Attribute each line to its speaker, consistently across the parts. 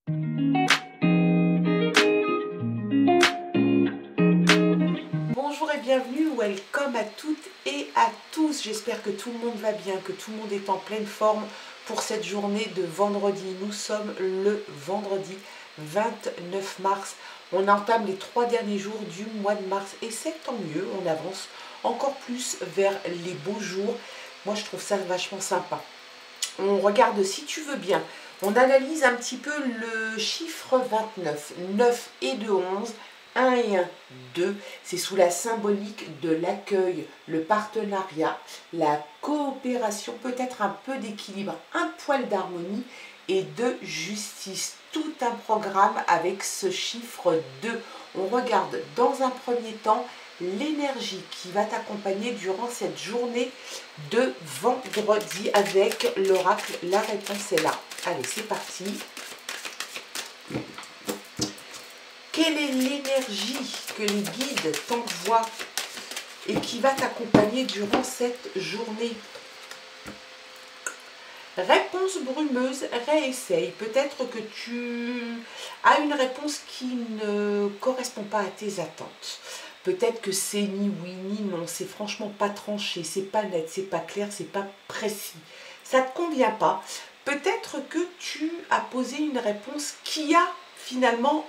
Speaker 1: Bonjour et bienvenue, welcome à toutes et à tous. J'espère que tout le monde va bien, que tout le monde est en pleine forme pour cette journée de vendredi. Nous sommes le vendredi 29 mars. On entame les 3 derniers jours du mois de mars et c'est tant mieux, on avance encore plus vers les beaux jours. Moi je trouve ça vachement sympa. On regarde, si tu veux bien, on analyse un petit peu le chiffre 29, 9 et 2, 11, 1 et 1, 2, c'est sous la symbolique de l'accueil, le partenariat, la coopération, peut-être un peu d'équilibre, un poil d'harmonie et de justice. Tout un programme avec ce chiffre 2. On regarde dans un premier temps l'énergie qui va t'accompagner durant cette journée de vendredi avec l'oracle. La réponse est là. Allez, c'est parti. Quelle est l'énergie que les guides t'envoient et qui va t'accompagner durant cette journée? Réponse brumeuse, réessaye. Peut-être que tu as une réponse qui ne correspond pas à tes attentes. Peut-être que c'est ni oui ni non, c'est franchement pas tranché, c'est pas net, c'est pas clair, c'est pas précis. Ça ne te convient pas. Peut-être que tu as posé une réponse qui a finalement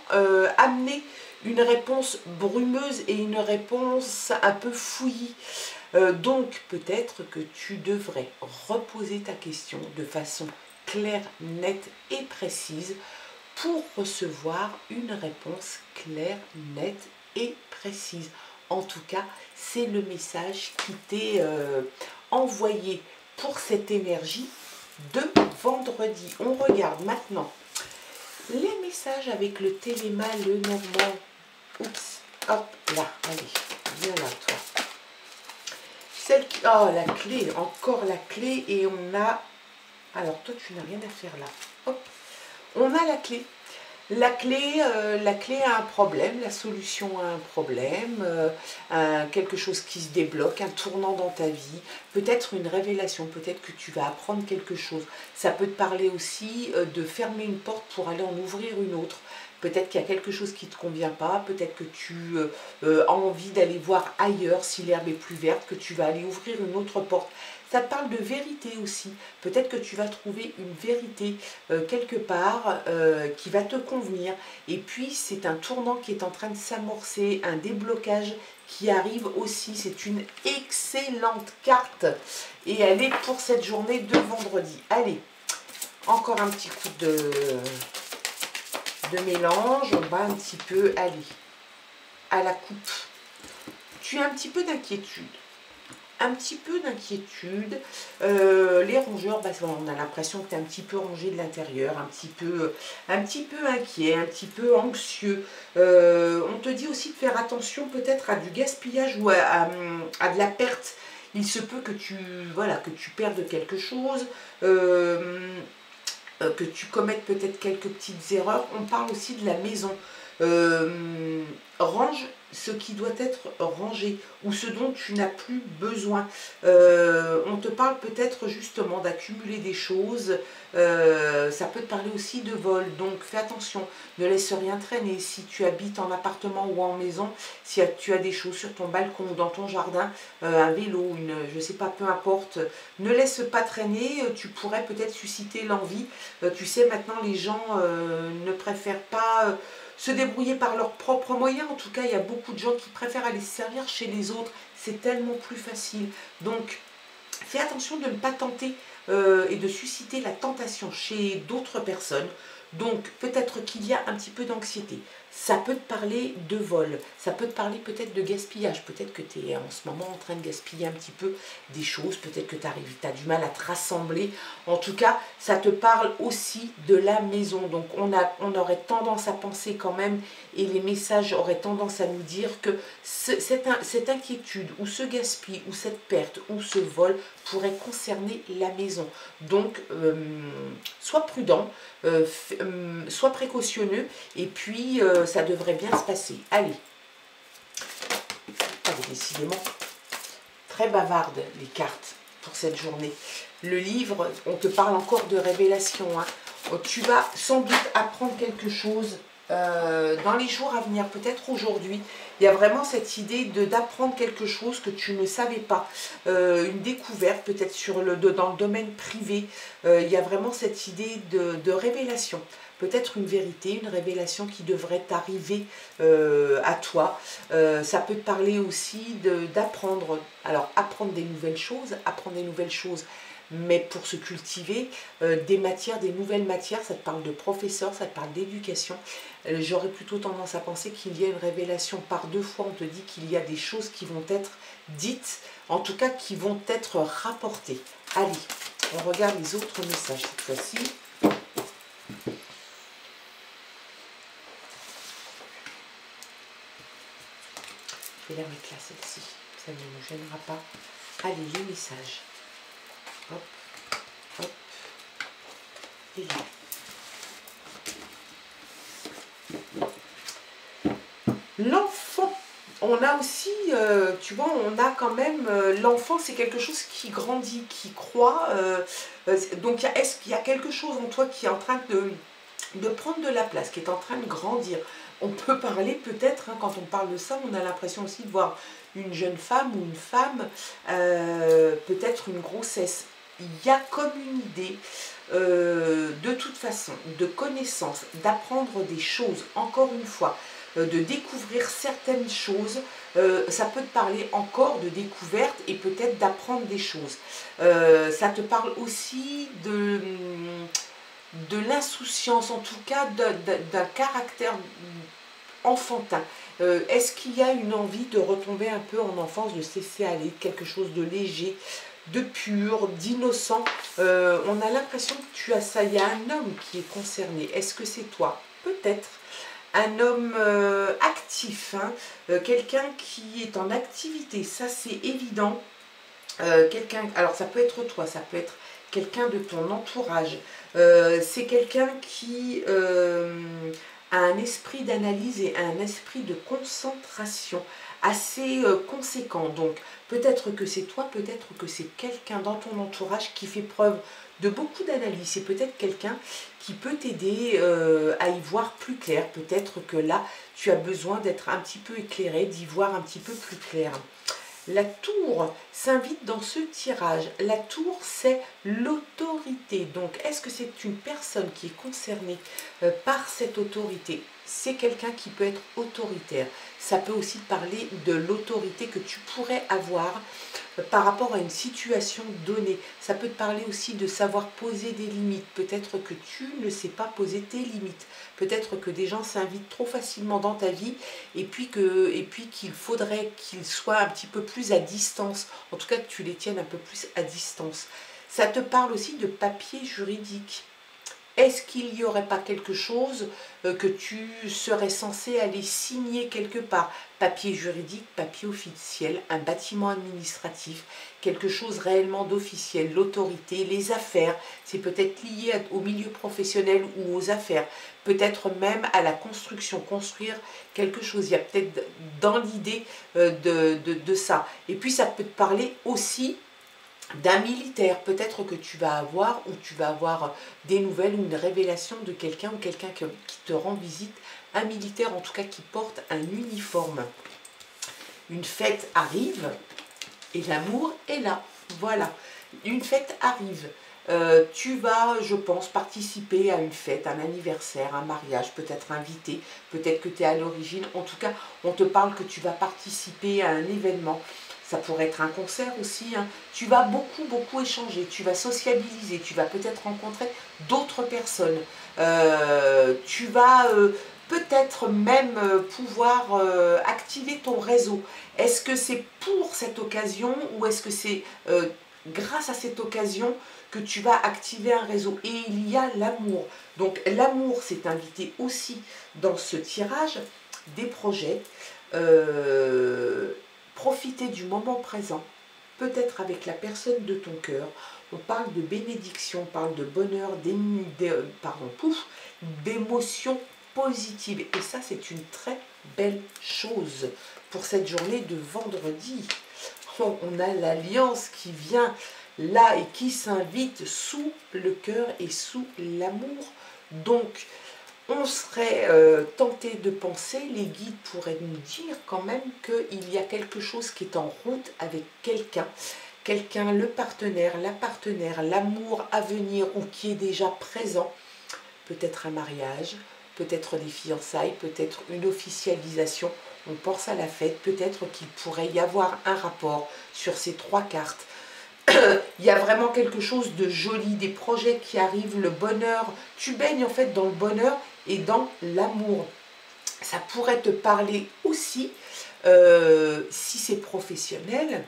Speaker 1: amené une réponse brumeuse et une réponse un peu fouillie. Donc peut-être que tu devrais reposer ta question de façon claire, nette et précise pour recevoir une réponse claire, nette et précise. En tout cas, c'est le message qui t'est envoyé pour cette énergie de vendredi. On regarde maintenant les messages avec le téléma, le normand. Oups, hop, là, allez, viens là, toi. Celle qui... Oh, la clé, encore la clé, et on a... Alors, toi, tu n'as rien à faire là. Hop, on a la clé. La clé a un problème, la solution a un problème, quelque chose qui se débloque, un tournant dans ta vie, peut-être une révélation, peut-être que tu vas apprendre quelque chose. Ça peut te parler aussi de fermer une porte pour aller en ouvrir une autre. Peut-être qu'il y a quelque chose qui ne te convient pas, peut-être que tu as envie d'aller voir ailleurs si l'herbe est plus verte, que tu vas aller ouvrir une autre porte. Ça te parle de vérité aussi. Peut-être que tu vas trouver une vérité quelque part qui va te convenir. Et puis, c'est un tournant qui est en train de s'amorcer, un déblocage qui arrive aussi. C'est une excellente carte. Et elle est pour cette journée de vendredi. Allez, encore un petit coup de mélange. On va un petit peu aller à la coupe. Tu as un petit peu d'inquiétude. Un petit peu d'inquiétude, les rongeurs, bah, on a l'impression que tu es un petit peu rongé de l'intérieur, un petit peu inquiet, un petit peu anxieux. On te dit aussi de faire attention peut-être à du gaspillage ou à de la perte. Il se peut que que tu perdes quelque chose, que tu commettes peut-être quelques petites erreurs. On parle aussi de la maison. Range ce qui doit être rangé ou ce dont tu n'as plus besoin. On te parle peut-être justement d'accumuler des choses. Ça peut te parler aussi de vol. Donc fais attention, ne laisse rien traîner. Si tu habites en appartement ou en maison, si tu as des choses sur ton balcon ou dans ton jardin, un vélo, je sais pas, peu importe, ne laisse pas traîner. Tu pourrais peut-être susciter l'envie. Tu sais, maintenant les gens ne préfèrent pas se débrouiller par leurs propres moyens. En tout cas, il y a beaucoup de gens qui préfèrent aller se servir chez les autres. C'est tellement plus facile. Donc, fais attention de ne pas tenter et de susciter la tentation chez d'autres personnes. Donc, peut-être qu'il y a un petit peu d'anxiété. Ça peut te parler de vol. Ça peut te parler peut-être de gaspillage. Peut-être que tu es en ce moment en train de gaspiller un petit peu des choses. Peut-être que tu as du mal à te rassembler. En tout cas, ça te parle aussi de la maison. Donc, on aurait tendance à penser quand même, et les messages auraient tendance à nous dire que cette inquiétude, ou ce gaspille, ou cette perte, ou ce vol pourrait concerner la maison. Donc, sois prudent, sois précautionneux, et puis ça devrait bien se passer. Allez, décidément, très bavardes les cartes pour cette journée. Le livre, on te parle encore de révélation, hein. Tu vas sans doute apprendre quelque chose dans les jours à venir, peut-être aujourd'hui. Il y a vraiment cette idée d'apprendre quelque chose que tu ne savais pas. Une découverte peut-être dans le domaine privé. Il y a vraiment cette idée de révélation. Peut-être une vérité, une révélation qui devrait t'arriver à toi. Ça peut te parler aussi d'apprendre. Alors, apprendre des nouvelles choses, mais pour se cultiver, des nouvelles matières, ça te parle de professeur, ça te parle d'éducation. J'aurais plutôt tendance à penser qu'il y a une révélation par deux fois. On te dit qu'il y a des choses qui vont être dites, en tout cas qui vont être rapportées. Allez, on regarde les autres messages cette fois-ci. Je vais la mettre là, celle-ci. Ça ne me gênera pas. Allez, les messages. Hop, hop, et là. L'enfant, on a aussi, tu vois, on a quand même, l'enfant c'est quelque chose qui grandit, qui croît, donc est-ce qu'il y a quelque chose en toi qui est en train de prendre de la place, qui est en train de grandir? On peut parler peut-être, hein, quand on parle de ça, on a l'impression aussi de voir une jeune femme ou une femme, peut-être une grossesse. Il y a comme une idée, de toute façon, de connaissance, d'apprendre des choses, encore une fois, de découvrir certaines choses. Ça peut te parler encore de découverte et peut-être d'apprendre des choses. Ça te parle aussi de l'insouciance, en tout cas d'un caractère enfantin. Est-ce qu'il y a une envie de retomber un peu en enfance, de se laisser aller, quelque chose de léger, de pur, d'innocent? On a l'impression que tu as ça. Il y a un homme qui est concerné. Est-ce que c'est toi? Peut-être. Un homme actif, hein, quelqu'un qui est en activité, ça c'est évident. Alors ça peut être toi, ça peut être quelqu'un de ton entourage. C'est quelqu'un qui a un esprit d'analyse et un esprit de concentration assez conséquent. Donc peut-être que c'est toi, peut-être que c'est quelqu'un dans ton entourage qui fait preuve de beaucoup d'analyse. C'est peut-être quelqu'un qui peut t'aider à y voir plus clair. Peut-être que là, tu as besoin d'être un petit peu éclairé, d'y voir un petit peu plus clair. La tour s'invite dans ce tirage. La tour, c'est l'autorité. Donc, est-ce que c'est une personne qui est concernée par cette autorité? C'est quelqu'un qui peut être autoritaire. Ça peut aussi parler de l'autorité que tu pourrais avoir par rapport à une situation donnée. Ça peut te parler aussi de savoir poser des limites. Peut-être que tu ne sais pas poser tes limites. Peut-être que des gens s'invitent trop facilement dans ta vie et puis qu'il faudrait qu'ils soient un petit peu plus à distance. En tout cas, que tu les tiennes un peu plus à distance. Ça te parle aussi de papier juridique. Est-ce qu'il n'y aurait pas quelque chose que tu serais censé aller signer quelque part? Papier juridique, papier officiel, un bâtiment administratif, quelque chose réellement d'officiel, l'autorité, les affaires, c'est peut-être lié au milieu professionnel ou aux affaires, peut-être même à la construction, construire quelque chose. Il y a peut-être dans l'idée de ça. Et puis ça peut te parler aussi d'un militaire, peut-être que tu vas avoir des nouvelles ou une révélation de quelqu'un ou quelqu'un qui te rend visite, un militaire en tout cas qui porte un uniforme. Une fête arrive et l'amour est là, voilà, une fête arrive. Tu vas, je pense, participer à une fête, un anniversaire, un mariage, peut-être invité, peut-être que tu es à l'origine, en tout cas on te parle que tu vas participer à un événement. Ça pourrait être un concert aussi, hein. Tu vas beaucoup échanger, tu vas sociabiliser, tu vas peut-être rencontrer d'autres personnes. Tu vas peut-être même pouvoir activer ton réseau. Est-ce que c'est pour cette occasion ou est-ce que c'est grâce à cette occasion que tu vas activer un réseau? Et il y a l'amour. Donc l'amour s'est invité aussi dans ce tirage, des projets. Profiter du moment présent, peut-être avec la personne de ton cœur. On parle de bénédiction, on parle de bonheur, d'émotions positives. Et ça, c'est une très belle chose pour cette journée de vendredi. Oh, on a l'alliance qui vient là et qui s'invite sous le cœur et sous l'amour. Donc, on serait tenté de penser, les guides pourraient nous dire quand même qu'il y a quelque chose qui est en route avec quelqu'un, le partenaire, la partenaire, l'amour à venir ou qui est déjà présent, peut-être un mariage, peut-être des fiançailles, peut-être une officialisation, on pense à la fête, peut-être qu'il pourrait y avoir un rapport sur ces 3 cartes. Il y a vraiment quelque chose de joli, des projets qui arrivent, le bonheur, tu baignes en fait dans le bonheur et dans l'amour. Ça pourrait te parler aussi, si c'est professionnel,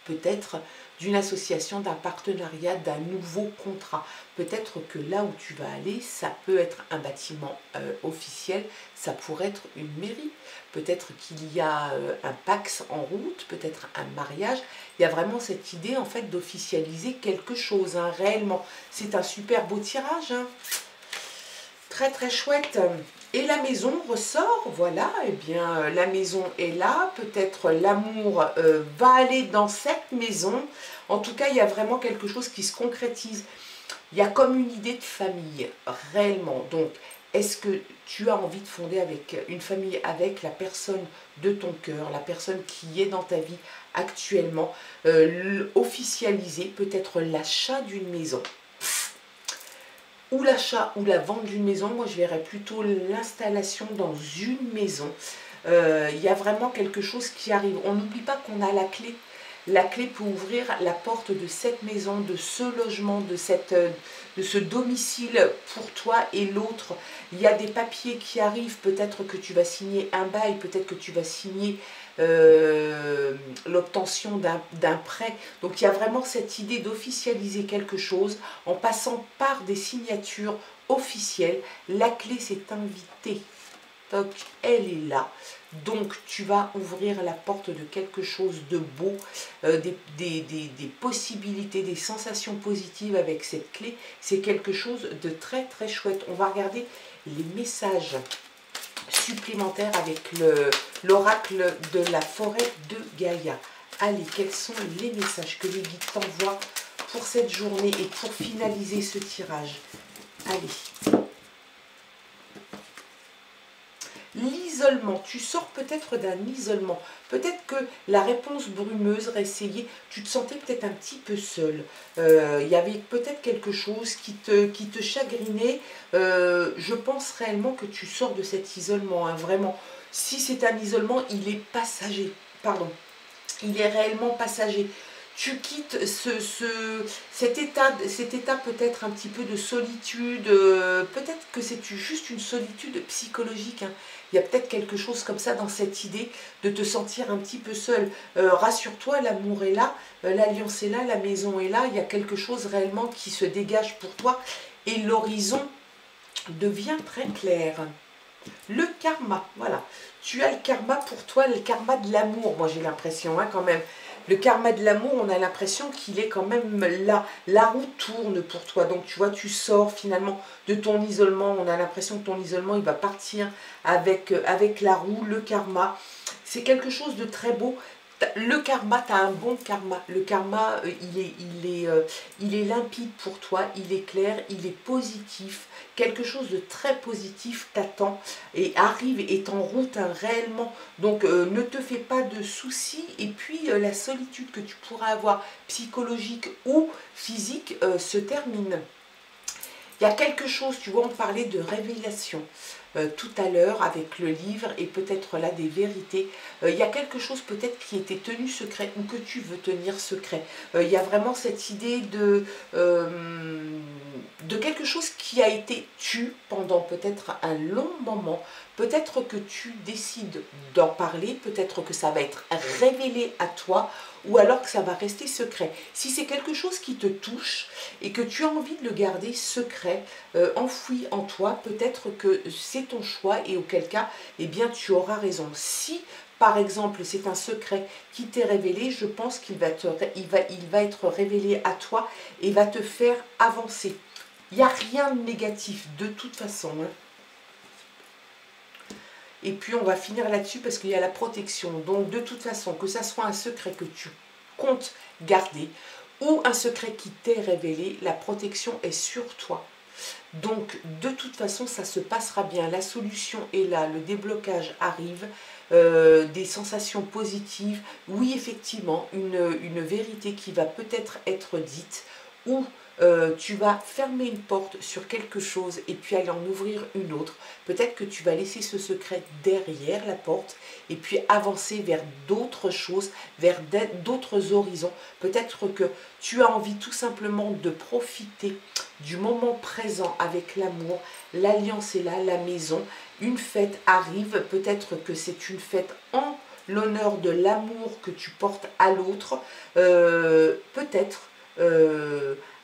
Speaker 1: peut-être d'une association, d'un partenariat, d'un nouveau contrat. Peut-être que là où tu vas aller, ça peut être un bâtiment officiel, ça pourrait être une mairie. Peut-être qu'il y a un Pacs en route, peut-être un mariage. Il y a vraiment cette idée en fait d'officialiser quelque chose, hein, réellement. C'est un super beau tirage, hein. Très très chouette. Et la maison ressort, voilà, et bien la maison est là, peut-être l'amour va aller dans cette maison. En tout cas, il y a vraiment quelque chose qui se concrétise. Il y a comme une idée de famille, réellement. Donc, est-ce que tu as envie de fonder avec une famille, avec la personne de ton cœur, la personne qui est dans ta vie actuellement, officialiser peut-être l'achat d'une maison ou l'achat ou la vente d'une maison. Moi je verrais plutôt l'installation dans une maison. Il y a vraiment quelque chose qui arrive. On n'oublie pas qu'on a la clé. La clé pour ouvrir la porte de cette maison, de ce logement, de ce domicile pour toi et l'autre. Il y a des papiers qui arrivent, peut-être que tu vas signer un bail, peut-être que tu vas signer l'obtention d'un prêt. Donc il y a vraiment cette idée d'officialiser quelque chose en passant par des signatures officielles. La clé s'est invitée. Donc elle est là. Donc tu vas ouvrir la porte de quelque chose de beau, des possibilités, des sensations positives avec cette clé. C'est quelque chose de très très chouette. On va regarder les messages supplémentaires avec l'oracle de la forêt de Gaïa. Allez, quels sont les messages que les guides t'envoient pour cette journée et pour finaliser ce tirage? Allez. L'isolement, tu sors peut-être d'un isolement, peut-être que la réponse brumeuse, réessayée, tu te sentais peut-être un petit peu seul, il y avait peut-être quelque chose qui te chagrinait, je pense réellement que tu sors de cet isolement, hein, vraiment, si c'est un isolement, il est passager, pardon, il est réellement passager. Tu quittes cet état peut-être un petit peu de solitude, peut-être que c'est juste une solitude psychologique, hein. Il y a peut-être quelque chose comme ça dans cette idée de te sentir un petit peu seul. Rassure-toi, l'amour est là, l'alliance est là, la maison est là, il y a quelque chose réellement qui se dégage pour toi et l'horizon devient très clair. Le karma, voilà. Tu as le karma pour toi, le karma de l'amour, moi j'ai l'impression, hein, quand même. Le karma de l'amour, on a l'impression qu'il est quand même là. La roue tourne pour toi. Donc, tu vois, tu sors finalement de ton isolement. On a l'impression que ton isolement, il va partir avec la roue, le karma. C'est quelque chose de très beau. Le karma, tu as un bon karma. Le karma, il est limpide pour toi, il est clair, il est positif. Quelque chose de très positif t'attend et arrive, est en route, hein, réellement. Donc ne te fais pas de soucis. Et puis la solitude que tu pourras avoir, psychologique ou physique, se termine. Il y a quelque chose, tu vois, on parlait de révélation tout à l'heure avec le livre et peut-être là des vérités. Il y a quelque chose peut-être qui était tenu secret ou que tu veux tenir secret. Il y a vraiment cette idée de quelque chose qui a été tu pendant peut-être un long moment. Peut-être que tu décides d'en parler, peut-être que ça va être révélé à toi ou alors que ça va rester secret. Si c'est quelque chose qui te touche et que tu as envie de le garder secret, enfoui en toi, peut-être que c'est ton choix et auquel cas, eh bien, tu auras raison. Si, par exemple, c'est un secret qui t'est révélé, je pense qu'il va être révélé à toi et va te faire avancer. Il n'y a rien de négatif, de toute façon, hein. Et puis on va finir là-dessus parce qu'il y a la protection. Donc de toute façon, que ça soit un secret que tu comptes garder ou un secret qui t'est révélé, la protection est sur toi. Donc, de toute façon, ça se passera bien. La solution est là, le déblocage arrive, des sensations positives. Oui, effectivement, une vérité qui va peut-être être dite, ou tu vas fermer une porte sur quelque chose et puis aller en ouvrir une autre. Peut-être que tu vas laisser ce secret derrière la porte et puis avancer vers d'autres choses, vers d'autres horizons. Peut-être que tu as envie tout simplement de profiter du moment présent avec l'amour. L'alliance est là, la maison. Une fête arrive, peut-être que c'est une fête en l'honneur de l'amour que tu portes à l'autre. Peut-être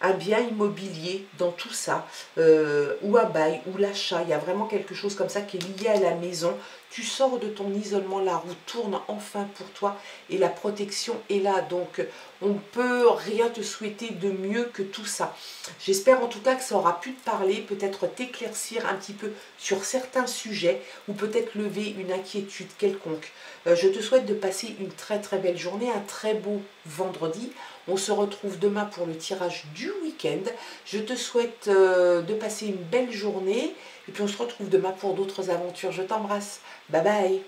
Speaker 1: un bien immobilier dans tout ça, ou un bail, ou l'achat. Il y a vraiment quelque chose comme ça qui est lié à la maison. Tu sors de ton isolement, la roue tourne enfin pour toi et la protection est là. Donc, on ne peut rien te souhaiter de mieux que tout ça. J'espère en tout cas que ça aura pu te parler, peut-être t'éclaircir un petit peu sur certains sujets ou peut-être lever une inquiétude quelconque. Je te souhaite de passer une très très belle journée, un très beau vendredi. On se retrouve demain pour le tirage du week-end. Je te souhaite de passer une belle journée et puis on se retrouve demain pour d'autres aventures. Je t'embrasse. Bye bye.